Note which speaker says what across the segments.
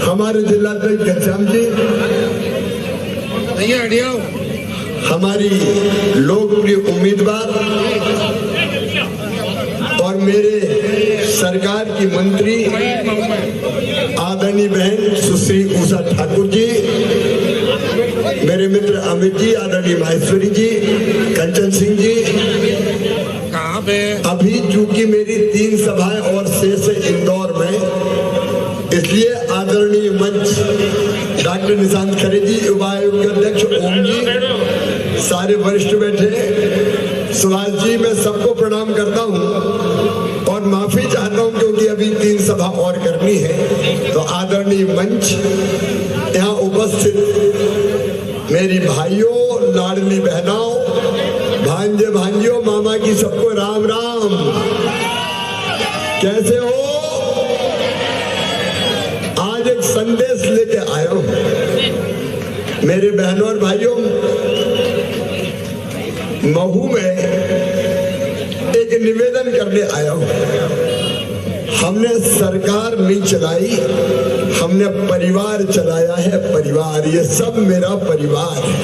Speaker 1: हमारे जिलाध्यक्ष घनश्याम जी, हमारी लोकप्रिय उम्मीदवार और मेरे सरकार की मंत्री आदरणीय बहन सुश्री उषा ठाकुर जी, मेरे मित्र अमित जी, आदरणीय माहेश्वरी जी, कंचन सिंह जी, कहाँ पे अभी चूंकि मेरी 3 सभाएं और शेष इंदौर में, इसलिए आदरणीय मंच डॉक्टर निशांत खरे जी, युवा आयोग के अध्यक्ष ओम जी, सारे वरिष्ठ बैठे, सुभाष जी, मैं सबको प्रणाम करता हूं और माफी चाहता हूं क्योंकि अभी 3 सभा और करनी है। तो आदरणीय मंच, यहाँ उपस्थित मेरी भाइयों, लाडली बहनों, भांजे भांजियों, मामा की सबको राम राम। कैसे हो? आज एक संदेश लेके आया हूं मेरे बहनों और भाइयों। महू में एक निवेदन करने आया हूं। हमने सरकार नहीं चलाई, हमने परिवार चलाया है। परिवार, ये सब मेरा परिवार है।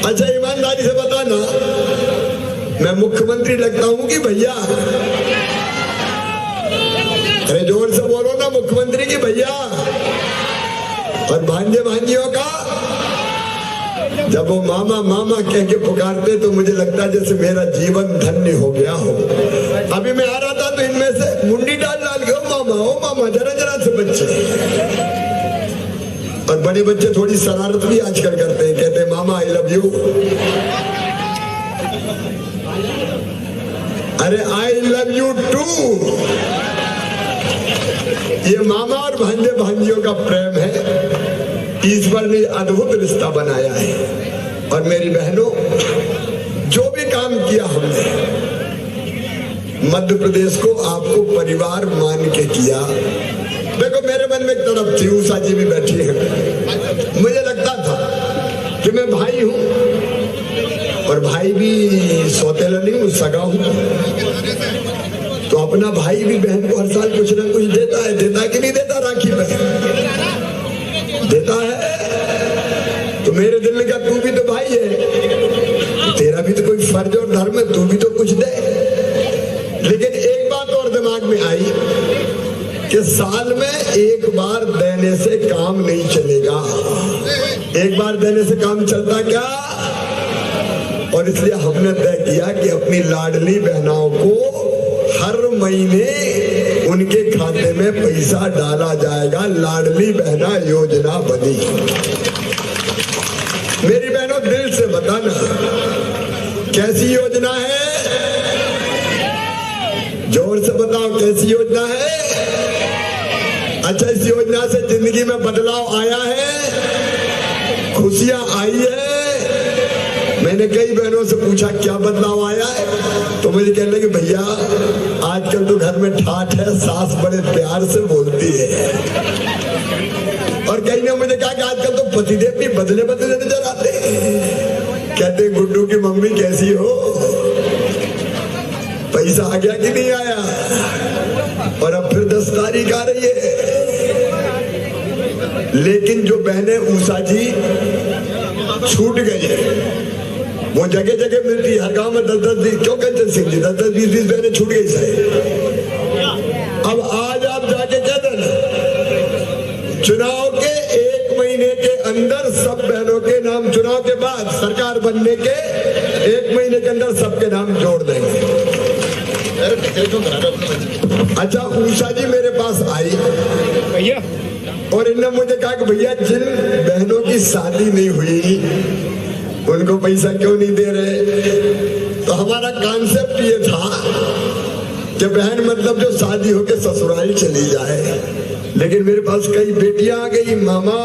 Speaker 1: अच्छा, ईमानदारी से बताना, मैं मुख्यमंत्री लगता हूं कि भैया? अरे जोर से बोलो ना, मुख्यमंत्री की भैया? और भांजे भांजियों का जब वो मामा मामा कह के पुकारते तो मुझे लगता है जैसे मेरा जीवन धन्य हो गया हो। अभी मैं आ रहा था तो इनमें से मुंडी डाल डाल के ओ मामा जरा जरा से बच्चे, और बड़े बच्चे थोड़ी शरारत भी आजकल करते हैं, कहते हैं मामा आई लव यू। अरे आई लव यू टू। ये मामा और भांजे भांजियों का प्रेम है, ईश्वर ने अद्भुत रिश्ता बनाया है। और मेरी बहनों, जो भी काम किया हमने मध्य प्रदेश को, आपको परिवार मान के किया। देखो, मेरे मन में एक तरफ थी, उषा जी भी बैठी है, मुझे लगता था कि मैं भाई हूं और भाई भी सौतेला नहीं हूं, सगा हूं, तो अपना भाई भी बहन को हर साल कुछ ना कुछ देता है। देता है कि नहीं देता? राखी पे देता है। तो मेरे दिल का तू भी तो भाई है, तेरा भी तो कोई फर्ज और धर्म है, तू भी तो कुछ दे। लेकिन एक बात और दिमाग में आई कि साल में एक बार देने से काम नहीं चलेगा। एक बार देने से काम चलता क्या? और इसलिए हमने तय किया कि अपनी लाडली बहनों को हर महीने उनके खाते में पैसा डाला जाएगा। लाडली बहना योजना बनी। मेरी बहनों, दिल से बताना, कैसी योजना है? जोर से बताओ, कैसी योजना है? अच्छा, इस योजना से जिंदगी में बदलाव आया है, खुशियां आई है। मैंने कई बहनों से पूछा क्या बदलाव आया है, तो मुझे कहने लगे भैया आजकल तो घर में ठाठ है, सास बड़े प्यार से बोलती है। और कई ने मुझे कहा कि आजकल तो पतिदेव भी बदले बदले नजर आते हैं। कहते गुड्डू की मम्मी कैसी हो, पैसा आ गया कि नहीं आया? और अब फिर 10 तारीख आ रही है। लेकिन जो बहनें उषा जी छूट गई है, वो जगह जगह मिलती है। हर गांव में 10-10 दिन, क्यों कंचन सिंह जी, 10-10 20-20 बहनें छूट गई साहब। अब आज आप जाके कह देना, चुनाव के 1 महीने के अंदर सब बहनों के नाम, चुनाव के बाद सरकार बनने के 1 महीने के अंदर सबके नाम जोड़ देंगे। अच्छा, उषा जी मेरे पास आई भैया और इन्होंने मुझे कहा कि भैया जिन बहनों की शादी नहीं हुई उनको पैसा क्यों नहीं दे रहे? तो हमारा कॉन्सेप्ट ये था कि बहन मतलब जो शादी होके ससुराल चली जाए। लेकिन मेरे पास कई बेटियां आ गई, मामा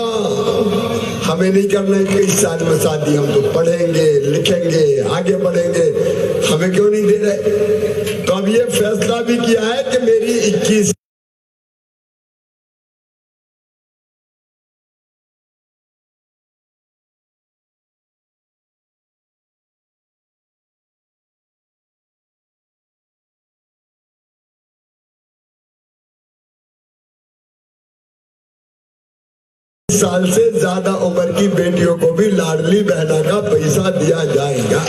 Speaker 1: हमें नहीं करना है 21 साल में शादी, हम तो पढ़ेंगे लिखेंगे आगे बढ़ेंगे, हमें क्यों नहीं दे रहे? तो अब ये फैसला भी किया है कि मेरी 21 साल से ज्यादा उम्र की बेटियों को भी लाडली बहना का पैसा दिया जाएगा।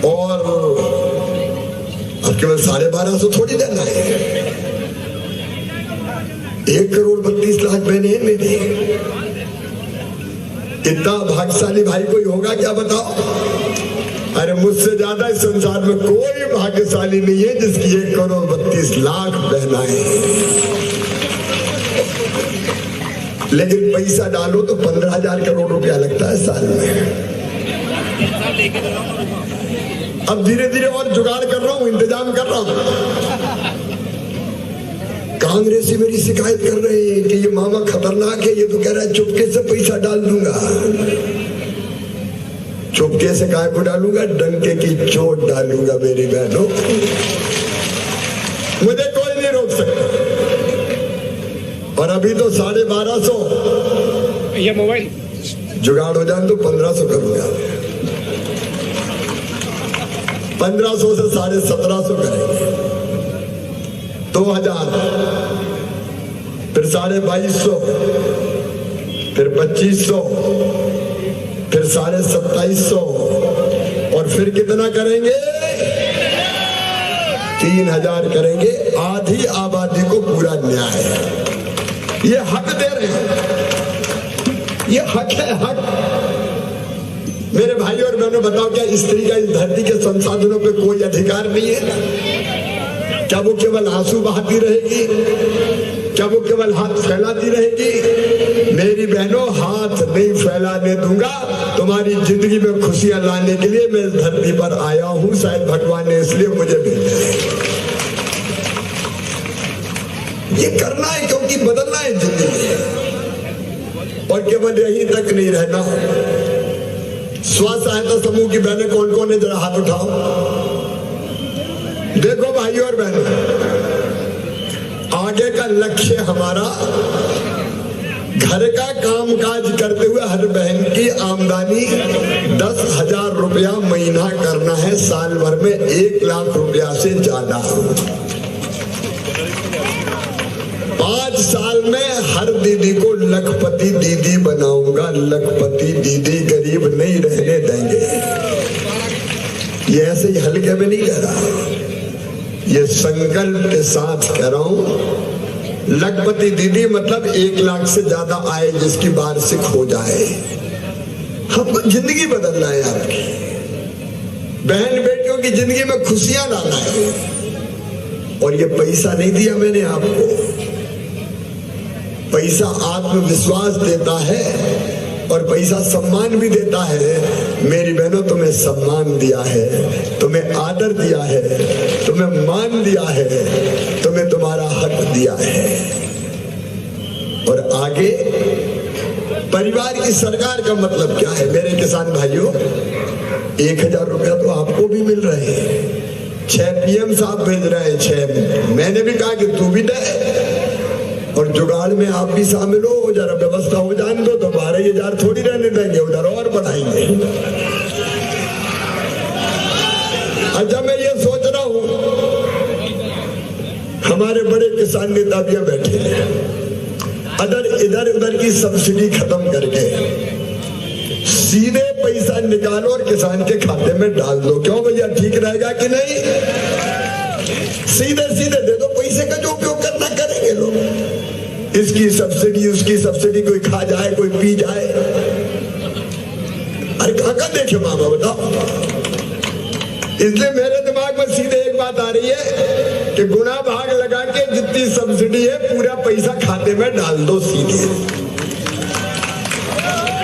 Speaker 1: और अब केवल 1250 थोड़ी देना है, 1,32,00,000 बहने हैं मेरी। इतना भाग्यशाली भाई कोई होगा क्या बताओ? अरे मुझसे ज्यादा इस संसार में कोई भाग्यशाली नहीं है जिसकी 1,32,00,000 बहनाएं। लेकिन पैसा डालो तो 15,000 करोड़ रुपया लगता है साल में। अब धीरे धीरे और जुगाड़ कर रहा हूं, इंतजाम कर रहा हूं। कांग्रेसी मेरी शिकायत कर रहे हैं कि ये मामा खतरनाक है, ये तो कह रहा है चुपके से पैसा डाल दूंगा। चुपके से काय को डालूंगा? डंके की चोट डालूंगा मेरी बहनों। मुझे कोई नहीं रोक सकता। और अभी तो 1250
Speaker 2: ये मोबाइल
Speaker 1: जुगाड़ हो जाए तो 1500 करूंगा। 1500 से 1750 करेंगे, 2000, फिर 2250, फिर 2500, फिर 2750 और फिर कितना करेंगे? 3000 करेंगे। आधी आबादी को पूरा न्याय। ये हक दे रहे हैं, ये हक है, हक। मेरे भाई और बहनों बताओ, क्या स्त्री का इस धरती के संसाधनों पे कोई अधिकार नहीं है? क्या वो केवल आंसू बहाती रहेगी? क्या वो केवल हाथ फैलाती रहेगी? मेरी बहनों, हाथ नहीं फैलाने दूंगा। तुम्हारी जिंदगी में खुशियां लाने के लिए मैं इस धरती पर आया हूं। शायद भगवान ने इसलिए मुझे भेजा है। ये करना है क्योंकि बदलना है जिंदगी। और केवल यहीं तक नहीं रहना। स्व सहायता समूह की बहनें कौन कौन है, जरा हाथ उठाओ। देखो भाई और बहनों, आगे का लक्ष्य हमारा घर का कामकाज करते हुए हर बहन की आमदनी 10,000 रुपया महीना करना है। साल भर में 1,00,000 रुपया से ज्यादा। 5 साल में हर दीदी को लखपति दीदी बनाऊंगा। लखपति दीदी, गरीब नहीं रहने देंगे। ये ऐसे ही हल्के में नहीं कह रहा, ये संकल्प के साथ कह रहा हूं। लखपति दीदी मतलब 1,00,000 से ज्यादा आय जिसकी वार्षिक हो जाए। हमको जिंदगी बदलना है आपकी। बहन बेटियों की जिंदगी में खुशियां लाना है। और ये पैसा नहीं दिया मैंने आपको, पैसा आत्मविश्वास देता है और पैसा सम्मान भी देता है। मेरी बहनों, तुम्हें सम्मान दिया है, तुम्हें आदर दिया है, तुम्हें मान दिया है, तुम्हें तुम्हारा हक दिया है। और आगे परिवार की सरकार का मतलब क्या है? मेरे किसान भाइयों, 1,000 रुपया तो आपको भी मिल रहे हैं। 6 PM साहब भेज रहे हैं, 6। मैंने भी कहा कि तू भी दे और जुगाड़ में आप भी शामिल हो। जरा व्यवस्था हो जाने दो तो 12,000 थोड़ी रहने देंगे, उधर और बढ़ाएंगे। अच्छा, मैं ये सोच रहा हूं, हमारे बड़े किसान नेता भी बैठे हैं। इधर उधर की सब्सिडी खत्म करके सीधे पैसा निकालो और किसान के खाते में डाल दो। क्यों भैया, ठीक रहेगा कि नहीं? सीधे सीधे दे दो। पैसे का जो उपयोग करना करेंगे लोग। इसकी सब्सिडी, उसकी सब्सिडी, कोई खा जाए, कोई पी जाए। अरे कहाँ देखे मामा, बताओ। इसलिए मेरे दिमाग में सीधे एक बात आ रही है कि गुना भाग लगा के जितनी सब्सिडी है पूरा पैसा खाते में डाल दो सीधे।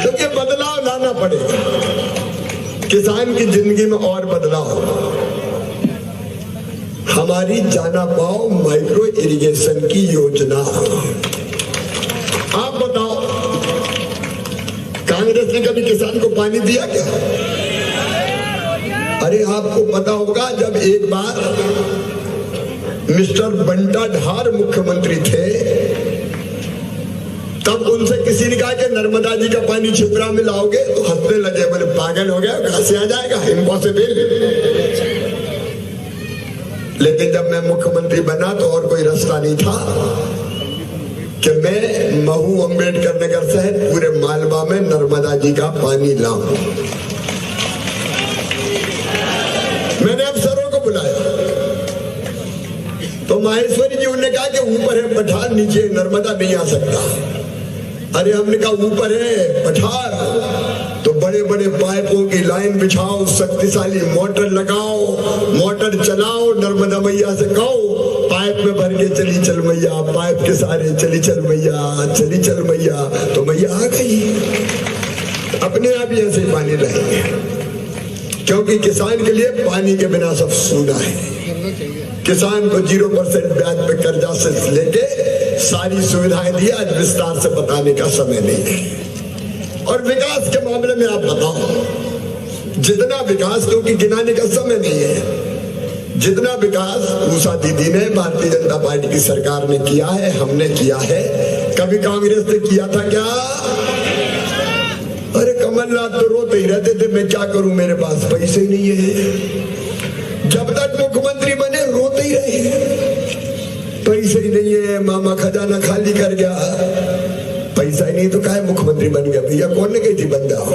Speaker 1: तो ये बदलाव लाना पड़ेगा किसान की जिंदगी में। और बदलाव हमारी जाना पाओ माइक्रो इरिगेशन की योजना। आप बताओ, कांग्रेस ने कभी किसान को पानी दिया क्या? अरे आपको पता होगा, जब एक बार मिस्टर बंटा ढार मुख्यमंत्री थे, तब उनसे किसी ने कहा कि नर्मदा जी का पानी छिपरा में लाओगे, तो हंसने लगे, बोले पागल हो गया, कहां से आ जाएगा, इम्पॉसिबल। लेकिन जब मैं मुख्यमंत्री बना तो और कोई रास्ता नहीं था। कि मैं महू अम्बेडकर नगर से पूरे मालवा में नर्मदा जी का पानी लाऊं। मैंने अफसरों को बुलाया तो माहेश्वरी जी उन्होंने कहा कि ऊपर है पठार, नीचे नर्मदा नहीं आ सकता। अरे हमने कहा ऊपर है पठार तो बड़े बड़े पाइपों की लाइन बिछाओ, शक्तिशाली मोटर लगाओ, मोटर चलाओ, नर्मदा मैया से कहो पाइप में भर के चली चल मैया, पाइप के सारे चली चल मैया, चली चल मैया। तो मैया आ गई, अपने आप ही ऐसे पानी लाएंगे, क्योंकि किसान के लिए पानी के बिना सब सूना है। किसान को 0% ब्याज पे कर्जा से लेके सारी सुविधाएं दी। आज विस्तार से बताने का समय नहीं है। और विकास के मामले में आप बताओ, जितना विकास, क्योंकि गिनाने का समय नहीं है, जितना विकास उषा दीदी ने, भारतीय जनता पार्टी की सरकार ने किया है, हमने किया है, कभी कांग्रेस ने किया था क्या? अरे कमलनाथ तो रोते ही रहते थे, मैं क्या करूं, मेरे पास पैसे नहीं है। जब तक मुख्यमंत्री बने रोते ही रहे, पैसे ही नहीं है, मामा खजाना खाली कर गया। पैसा ही नहीं तो काहे मुख्यमंत्री बन गया? भैया कौन ने कही थी बन जाओ?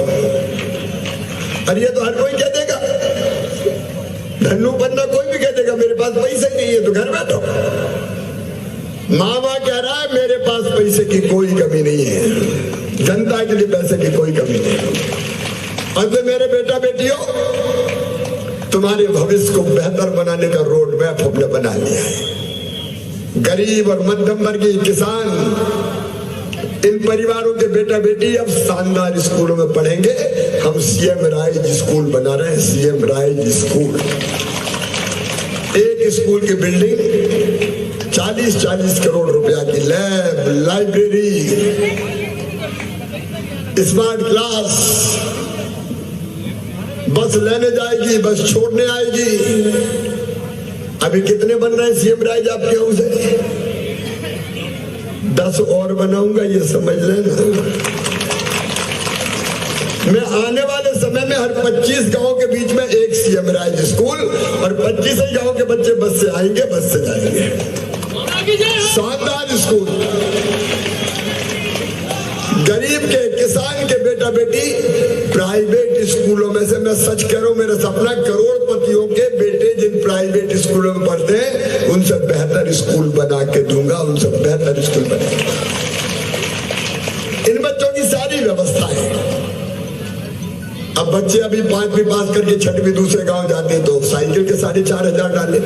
Speaker 1: अरे ये तो हर कोई कह देगा, धन्नू पन्ना कोई भी कह देगा मेरे पास पैसे ही नहीं है, तो घर बैठो। मामा कह रहा है मेरे पास पैसे की कोई कमी नहीं है, जनता के लिए पैसे की कोई कमी नहीं। और मेरे बेटा बेटियों, तुम्हारे भविष्य को बेहतर बनाने का रोड मैप हमने बना लिया है। गरीब और मध्यम वर्गीय किसान, इन परिवारों के बेटा बेटी अब शानदार स्कूलों में पढ़ेंगे। हम सीएम राइज स्कूल बना रहे हैं, सीएम राइज स्कूल। एक स्कूल की बिल्डिंग 40-40 करोड़ रुपया की, लैब, लाइब्रेरी, स्मार्ट क्लास, बस लेने जाएगी, बस छोड़ने आएगी। अभी कितने बन रहे हैं सीएम राइज आपके हाउस से? 10 और बनाऊंगा, ये समझ लेना। मैं आने वाले समय में हर 25 गांव के बीच में एक सीएम राइज स्कूल, और 25 ही गांव के बच्चे बस से आएंगे, बस से जाएंगे। शानदार स्कूल। गरीब के, किसान के बेटा बेटी प्राइवेट स्कूलों में से, मैं सच कह रहा हूं, मेरा सपना करोड़पतियों के बेटे जिन प्राइवेट स्कूलों में पढ़ते हैं उनसे बेहतर स्कूल बना के दूंगा, उनसे बेहतर स्कूल बना। इन बच्चों की सारी व्यवस्था है। अब बच्चे अभी 5वीं पास करके 6वीं दूसरे गांव जाते हैं तो साइकिल के 4,500 डाले,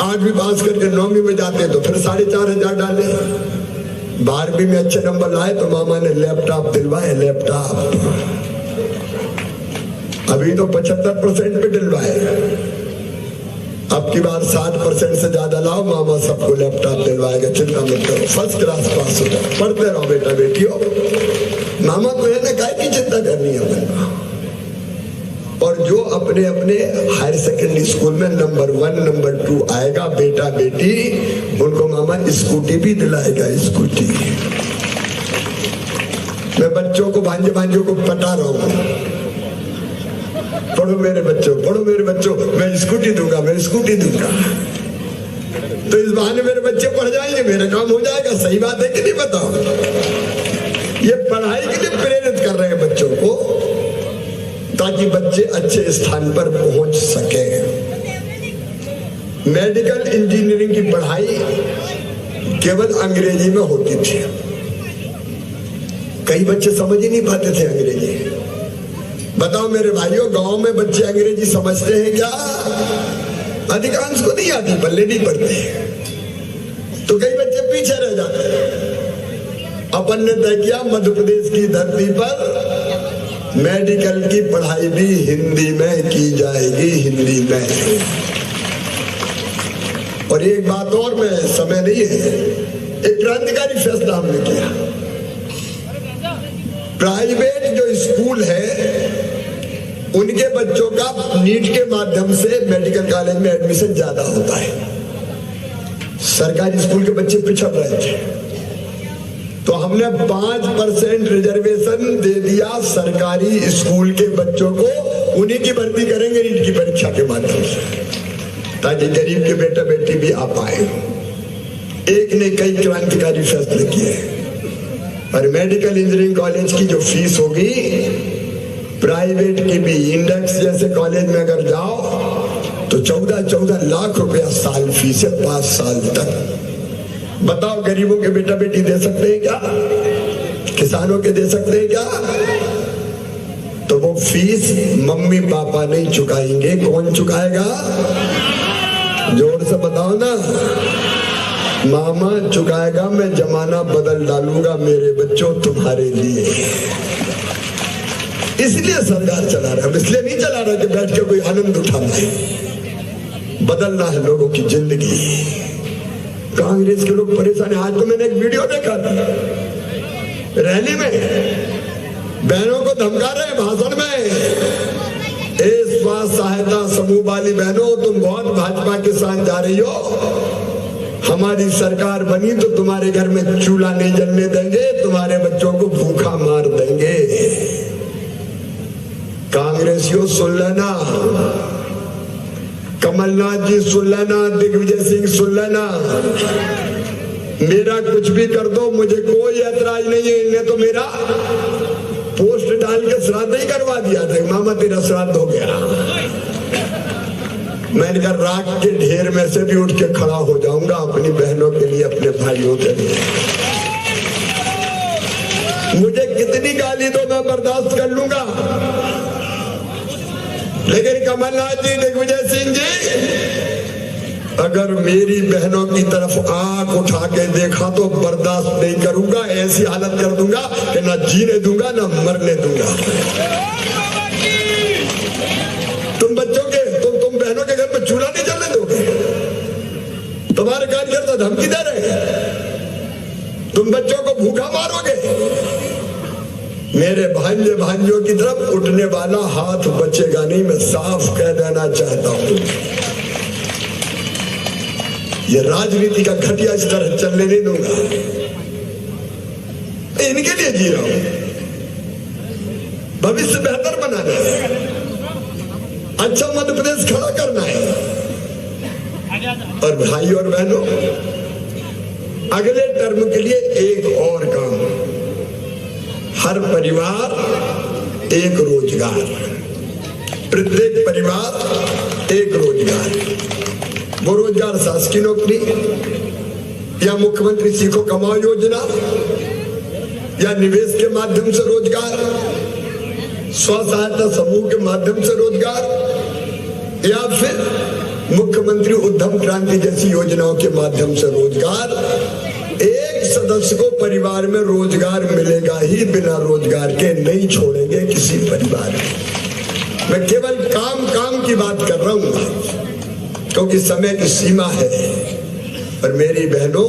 Speaker 1: 8वीं पास करके 9वीं में जाते हैं तो फिर 4,500 डाले, 12वीं में अच्छे नंबर लाए तो मामा ने लैपटॉप दिलवाए, लैपटॉप। अभी तो 75% पे दिलवाए, अब की बार 60% से ज्यादा लाओ, मामा सबको लैपटॉप दिलवाएगा, चिंता मत करो, फर्स्ट क्लास पास हो जाओ। पढ़ते रहो बेटा बेटियों, मामा को है ना काहे की चिंता करनी है अपना। और जो अपने अपने हायर सेकेंडरी स्कूल में नंबर 1 नंबर 2 आएगा बेटा बेटी, उनको मामा स्कूटी भी दिलाएगा, स्कूटी। मैं बच्चों को, भांजे भांजों को पटा रहा हूं, पढ़ो मेरे बच्चों, पढ़ो मेरे बच्चों, मैं स्कूटी दूंगा, मैं स्कूटी दूंगा। तो इस बहाने मेरे बच्चे पढ़ जाएंगे, मेरा काम हो जाएगा। सही बात है कि नहीं बताओ? ये पढ़ाई के लिए प्रेरित कर रहे हैं बच्चों को, ताकि बच्चे अच्छे स्थान पर पहुंच सके। मेडिकल इंजीनियरिंग की पढ़ाई केवल अंग्रेजी में होती थी, कई बच्चे समझ ही नहीं पाते थे अंग्रेजी। बताओ मेरे भाइयों, गांव में बच्चे अंग्रेजी समझते हैं क्या? अधिकांश को नहीं आती, पल्ले नहीं पड़ते, तो कई बच्चे पीछे रह जाते हैं। अपन ने तय किया मध्य प्रदेश की धरती पर मेडिकल की पढ़ाई भी हिंदी में की जाएगी, हिंदी में। और एक बात और, में समय नहीं है, एक क्रांतिकारी फैसला हमने किया। प्राइवेट जो स्कूल है उनके बच्चों का नीट के माध्यम से मेडिकल कॉलेज में एडमिशन ज्यादा होता है। सरकारी स्कूल के बच्चे पिछड़ रहे थे, तो हमने 5% रिजर्वेशन दे दिया सरकारी स्कूल के बच्चों को, उन्हीं की भर्ती करेंगे नीट की परीक्षा के माध्यम से, ताकि गरीब के बेटा बेटी भी आ पाए। एक ने कई क्रांतिकारी फैसले किए और मेडिकल इंजीनियरिंग कॉलेज की जो फीस होगी, प्राइवेट की भी, इंडेक्स जैसे कॉलेज में अगर जाओ तो 14-14 लाख रुपया साल फीस है 5 साल तक। बताओ गरीबों के बेटा बेटी दे सकते हैं क्या? किसानों के दे सकते हैं क्या? तो वो फीस मम्मी पापा नहीं चुकाएंगे, कौन चुकाएगा? जोर से बताओ ना। मामा चुकाएगा। मैं जमाना बदल डालूंगा मेरे बच्चों तुम्हारे लिए। इसलिए सरकार चला रहा है, इसलिए नहीं चला रहा कि बैठ के कोई आनंद उठाना है। बदलना है लोगों की जिंदगी। कांग्रेस के लोग परेशान है। आज तो मैंने एक वीडियो देखा था, रैली में बहनों को धमका रहे हैं भाषण में, स्वास्थ्य सहायता समूह वाली बहनों, तुम बहुत भाजपा के साथ जा रही हो, हमारी सरकार बनी तो तुम्हारे घर में चूल्हा नहीं जलने देंगे, तुम्हारे बच्चों को भूखा मार देंगे। कांग्रेसियों सुन लेना, कमलनाथ जी सुन लेना, दिग्विजय सिंह सुन लेना, मेरा कुछ भी कर दो, मुझे कोई ऐतराज नहीं है। इन्हें तो मेरा पोस्ट डाल के श्राद्ध ही करवा दिया था, मामा तेरा श्राद्ध हो गया। मैंने कहा राख के ढेर में से भी उठ के खड़ा हो जाऊंगा अपनी बहनों के लिए, अपने भाइयों के लिए। मुझे कितनी गाली दो मैं बर्दाश्त कर लूंगा, लेकिन कमलनाथ जी, दिग्विजय सिंह जी, अगर मेरी बहनों की तरफ आंख उठा के देखा तो बर्दाश्त नहीं करूंगा। ऐसी हालत कर दूंगा कि ना जीने दूंगा ना मरने दूंगा। तुम बच्चों के, तुम बहनों के घर में चूल्हा नहीं जलने दोगे? तुम्हारे कार्यकर्ता धमकी दे रहे हैं, तुम बच्चों को भूखा मारोगे। मेरे भांजे भांजियों की तरफ उठने वाला हाथ बचेगा नहीं, मैं साफ कह देना चाहता हूं। ये राजनीति का घटिया इस तरह चलने नहीं दूंगा। इनके लिए जी रहा हूं, भविष्य बेहतर बनाना है, अच्छा मध्य प्रदेश खड़ा करना है। और भाई और बहनों, अगले टर्म के लिए एक और काम, हर परिवार एक रोजगार, प्रत्येक परिवार एक रोजगार। वो रोजगार शासकीय नौकरी या मुख्यमंत्री सीखो कमाओ योजना या निवेश के माध्यम से रोजगार, स्व सहायता समूह के माध्यम से रोजगार, या फिर मुख्यमंत्री उद्यम क्रांति जैसी योजनाओं के माध्यम से रोजगार। एक सदस्य को परिवार में रोजगार मिलेगा ही, बिना रोजगार के नहीं छोड़ेंगे किसी परिवार में। मैं केवल काम की बात कर रहा हूं क्योंकि समय की सीमा है। और मेरी बहनों,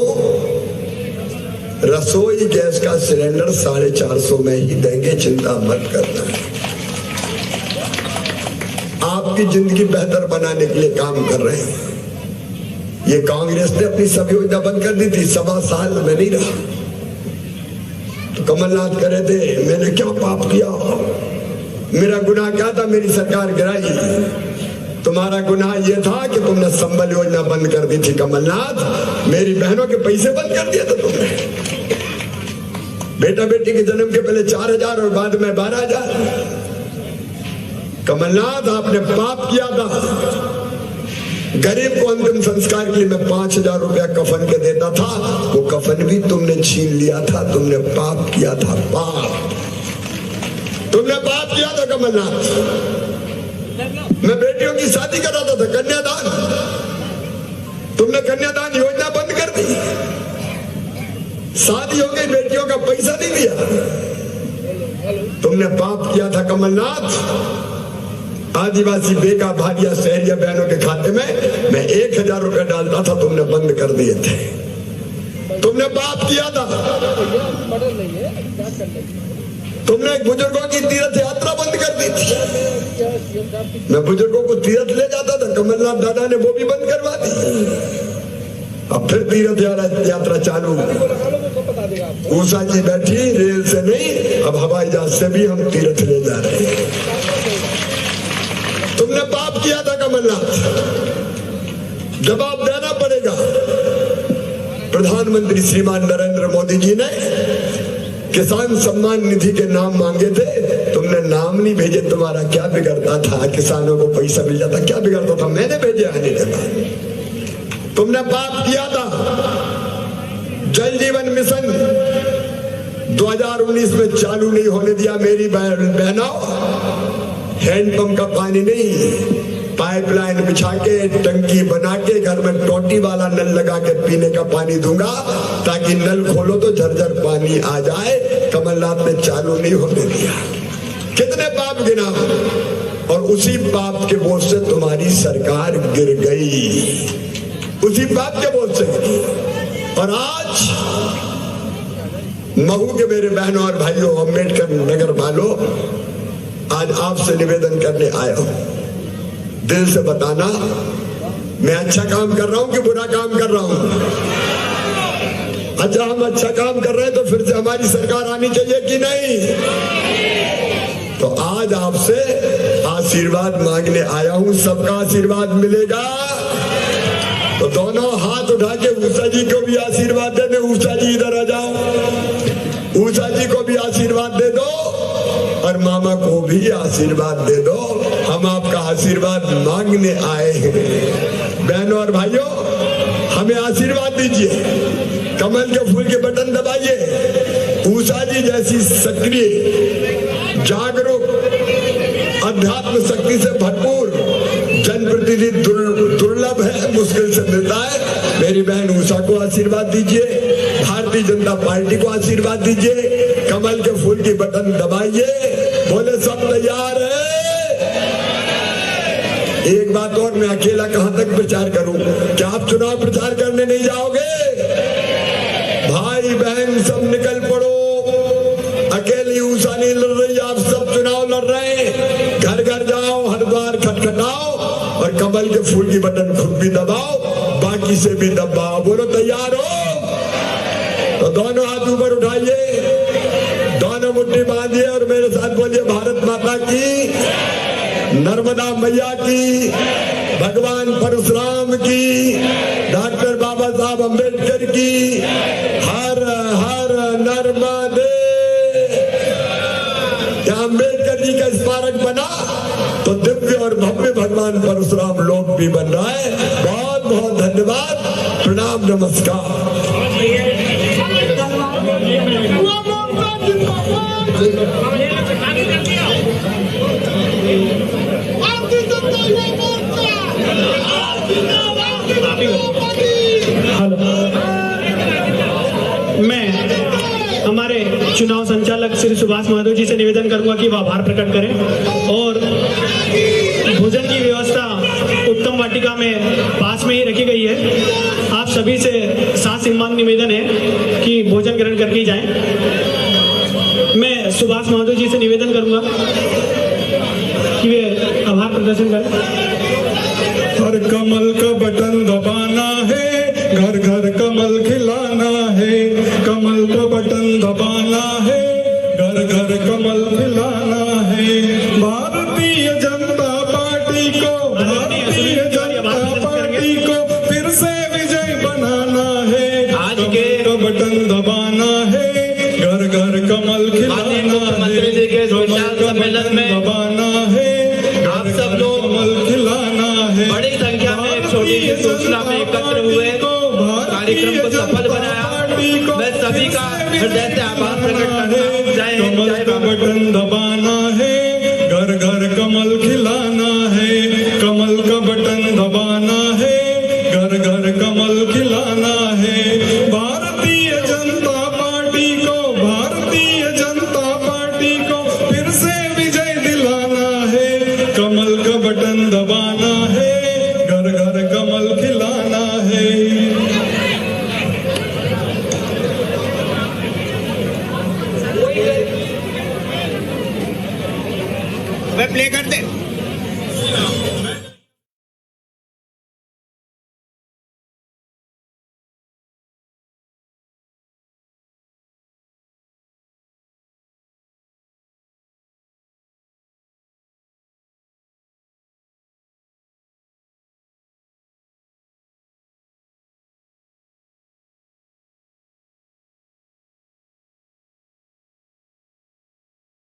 Speaker 1: रसोई गैस का सिलेंडर 450 में ही देंगे, चिंता मत करना। आपकी जिंदगी बेहतर बनाने के लिए काम कर रहे हैं। ये कांग्रेस ने अपनी सब योजना बंद कर दी थी, 7 साल में नहीं रहा। तो कमलनाथ कह रहे थे मैंने क्या पाप किया, मेरा गुनाह क्या था, मेरी सरकार गिराई। तुम्हारा गुनाह यह था कि तुमने संबल योजना बंद कर दी थी कमलनाथ, मेरी बहनों के पैसे बंद कर दिए थे तुमने। बेटा बेटी के जन्म के पहले 4000 और बाद में 12000। कमलनाथ आपने पाप किया था। गरीब को अंतिम संस्कार के लिए मैं 5000 रुपया कफन के देता था, वो कफन भी तुमने छीन लिया था। तुमने पाप किया था, पाप तुमने पाप किया था कमलनाथ। मैं बेटियों की शादी कराता था, कन्यादान, तुमने कन्यादान योजना बंद कर दी। शादी हो गई, बेटियों का पैसा नहीं दिया। तुमने पाप किया था कमलनाथ। आदिवासी बेका भारिया शहरिया बहनों के खाते में मैं 1000 रुपया डालता था, तुमने बंद कर दिए थे। तुमने पाप किया था। तुमने बुजुर्गों की तीर्थ यात्रा बंद कर दी थी। मैं बुजुर्गों को तीर्थ ले जाता था, कमलनाथ दादा ने वो भी बंद करवा दी। अब फिर तीर्थ यात्रा चालू। उषा जी बैठी, रेल से नहीं, अब हवाई जहाज से भी हम तीर्थ ले जा रहे हैं। तुमने पाप किया था कमलनाथ, जवाब देना पड़ेगा। प्रधानमंत्री श्रीमान नरेंद्र मोदी जी ने किसान सम्मान निधि के नाम मांगे थे, तुमने नाम नहीं भेजे। तुम्हारा क्या बिगड़ता था? किसानों को पैसा मिल जाता, क्या बिगड़ता था? मैंने भेजे आने के बाद। तुमने पाप किया था। जल जीवन मिशन 2019 में चालू नहीं होने दिया। मेरी बहनों, हैंडपंप का पानी नहीं, पाइपलाइन बिछा के टंकी बना के घर में टोटी वाला नल लगा के पीने का पानी दूंगा, ताकि नल खोलो तो झरझर पानी आ जाए। कमलनाथ ने चालू नहीं होने दिया। कितने पाप गिना, और उसी पाप के बोझ से तुम्हारी सरकार गिर गई। उसी पाप के बोझ से गिरी। और आज महू के मेरे बहनों और भाइयों, अम्बेडकर नगर वालों, आज आपसे निवेदन करने आया हूं। दिल से बताना, मैं अच्छा काम कर रहा हूं कि बुरा काम कर रहा हूं? अच्छा, हम अच्छा काम कर रहे हैं तो फिर से हमारी सरकार आनी चाहिए कि नहीं? तो आज आपसे आशीर्वाद मांगने आया हूं। सबका आशीर्वाद मिलेगा तो दोनों हाथ उठा के ऊषा जी को भी आशीर्वाद दे दो। ऊषा जी इधर आ जाओ। ऊषा जी को भी आशीर्वाद दे दो और मामा को भी आशीर्वाद दे दो। हम आपका आशीर्वाद मांगने आए हैं। बहनों और भाइयों, हमें आशीर्वाद दीजिए। कमल के फूल के बटन दबाइए। ऊषा जी जैसी सक्रिय, जागरूक, अध्यात्म शक्ति से भरपूर जनप्रतिनिधि दुर्लभ है, मुश्किल से मिलता है। मेरी बहन ऊषा को आशीर्वाद दीजिए। भारतीय जनता पार्टी को आशीर्वाद दीजिए। कमल के फूल की बटन दबाइए। बोले सब तैयार है? एक बात और, मैं अकेला कहां तक प्रचार करूं? क्या आप चुनाव प्रचार करने नहीं जाओगे? भाई बहन सब निकल पड़ो। अकेली ऊषा नहीं लड़ रही, आप सब चुनाव लड़ रहे हैं। घर घर जाओ, हर द्वार खटखटाओ और कमल के फूल की बटन खुद भी दबाओ, बाकी से भी दबाओ। बोलो तैयार हो? तो दोनों हाथ ऊपर उठाइए, दोनों मुट्ठी बांधिए और मेरे साथ बोलिए, भारत माता की, नर्मदा मैया की, भगवान परशुराम की, डॉक्टर बाबा साहब अम्बेडकर की, हर हर नर्मदे। अम्बेडकर जी का स्मारक बना तो दिव्य और भव्य भगवान परशुराम लोक भी बन रहा है। बहुत बहुत धन्यवाद, प्रणाम, नमस्कार।
Speaker 2: मैं हमारे चुनाव संचालक श्री सुभाष माधव जी से निवेदन करूंगा कि वह आभार प्रकट करें और भोजन की व्यवस्था उत्तम वाटिका में पास में ही रखी गई है। आप सभी से साथ सम्मान निवेदन है कि भोजन ग्रहण करके जाएं। मैं सुभाष माधव जी से निवेदन करूंगा कि वे आभार प्रदर्शन करें।
Speaker 3: हर कमल का बटन दबाना है, घर घर कमल खिलाना है। कमल का बटन दबाना है, घर घर कमल खिलाना है। भारतीय जनता पार्टी को, भारतीय जनता पार्टी को फिर से विजय बनाना है। कमल का बटन दबाना है, घर घर कमल खिलाना है।
Speaker 2: सम्मेलन में
Speaker 3: दबाना है,
Speaker 2: आप सब लोग
Speaker 3: कमल खिलाना है।
Speaker 2: बड़ी संख्या में एक छोटी सी सूचना में एकत्र हुए, कार्यक्रम को सफल बनाया। मैं सभी का हृदय से आभार प्रकट करता हूं। जय हिंद, जय भारत।
Speaker 3: बटन दबाना है, घर घर कमल खिलाना है। कमल का बटन दबाना है, घर घर कमल खिलाना है। भारतीय जनता पार्टी को, भारतीय जनता पार्टी को फिर से विजय दिलाना है। कमल का बटन दबाना है, घर घर कमल खिलाना है।
Speaker 2: वे प्ले कर दे।